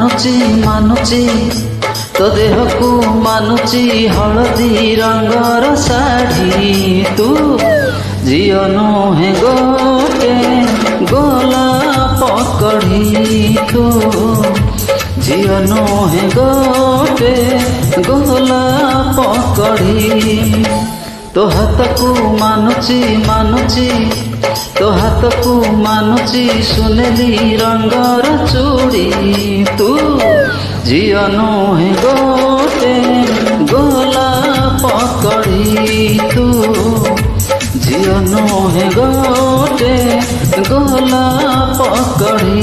ମାନୁଛି ତୋ ଦେହକୁ ମାନୁଛି ହଳଦୀ ରଙ୍ଗର ଶାଢ଼ୀ। ତୁ ଝିଅ ନୁହେଁ ଗୋଟେ ଗୋଲାପ କଢ଼ି। ତୁ ଝିଅ ନୁହେଁ ଗୋଟେ ଗୋଲାପ କଢ଼ି। ତୋ ହାତକୁ ମାନୁଛି ତୋ ହାତକୁ ମାନୁଛି ସୁନେଲି ରଙ୍ଗର ଚୁଡ଼ି। ତୁ ଝିଅ ନୁହେଁ ଗୋଟେ ଗୋଲାପ କଢ଼ି। ତୁ ଝିଅ ନୁହେଁ ଗୋଟେ ଗୋଲାପ କଢ଼ି।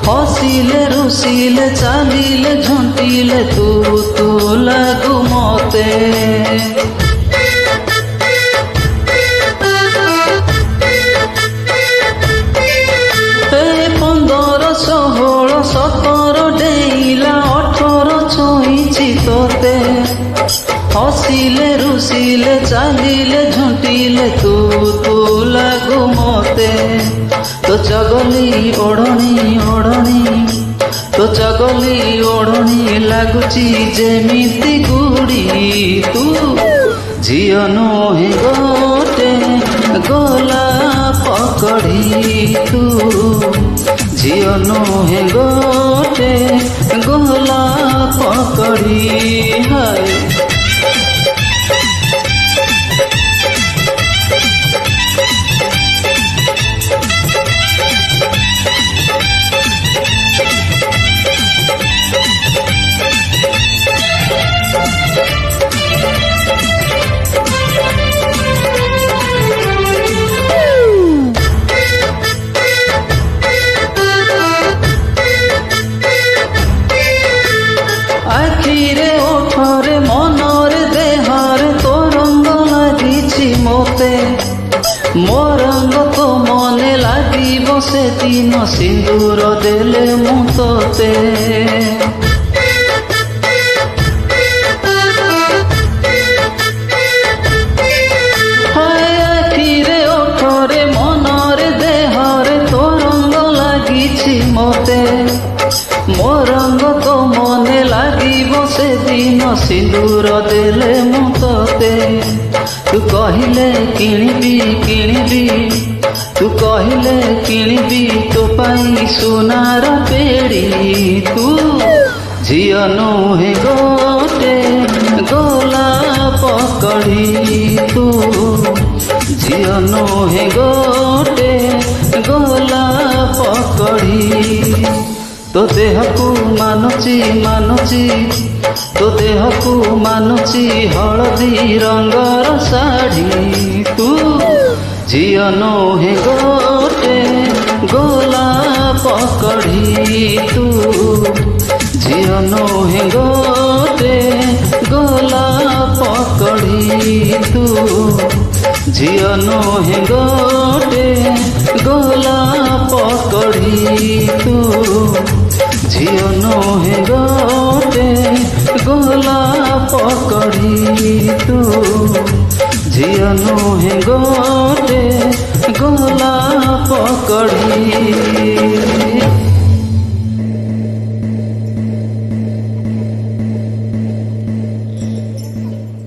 हसिले रुसिले चालिले झुंटिले तू लागू मते। 15, 16, 17 डेला 18 छुईची तोते। हसिले रुसिले चालिले झुंटिले तू लागू मते। तो चगली ओढ़णी तो चगली ओढ़णी लगुची जेमिति गुड़ी। तू झियो नुहें गोटे गोलाप कढ़ी। तू झियो नुहें गोटे गोलाप कढ़ी। हाय आखिरे ओठरे मनरे देहरे तो रंग लागिछि मोते। मो रंग तो मने लागिबो से दिन सिंदूर देले मु तोते। आखिरे ओठरे मनरे देहरे तो रंग लागिछि मोते। मो रंग तो मने लागिबो से दिन सिंदूर देले मु तोते। तू कहिले किणिबी तू कहिले किणिबी तो पाई सोनार पेड़ी। तू झियो नुहें गोटे गोलाप कढ़ी। तू झियो नुहें गोटे गोलाप कढ़ी। तो देहକୁ ମାନୁଛି तो देहକୁ ମାନୁଛି हलदी रंगर शाढ़ी। तू झियो नुहें गोटे गोलाप कढ़ी। तू झियो नुहें गोटे गोलाप कढ़ी। तू झियो नुहें गोटे गोलाप कढ़ी। तू झियो नुहें गोटे गोलाप कढ़ी। तू झियो नुहें गोटे गोलाप कढ़ी।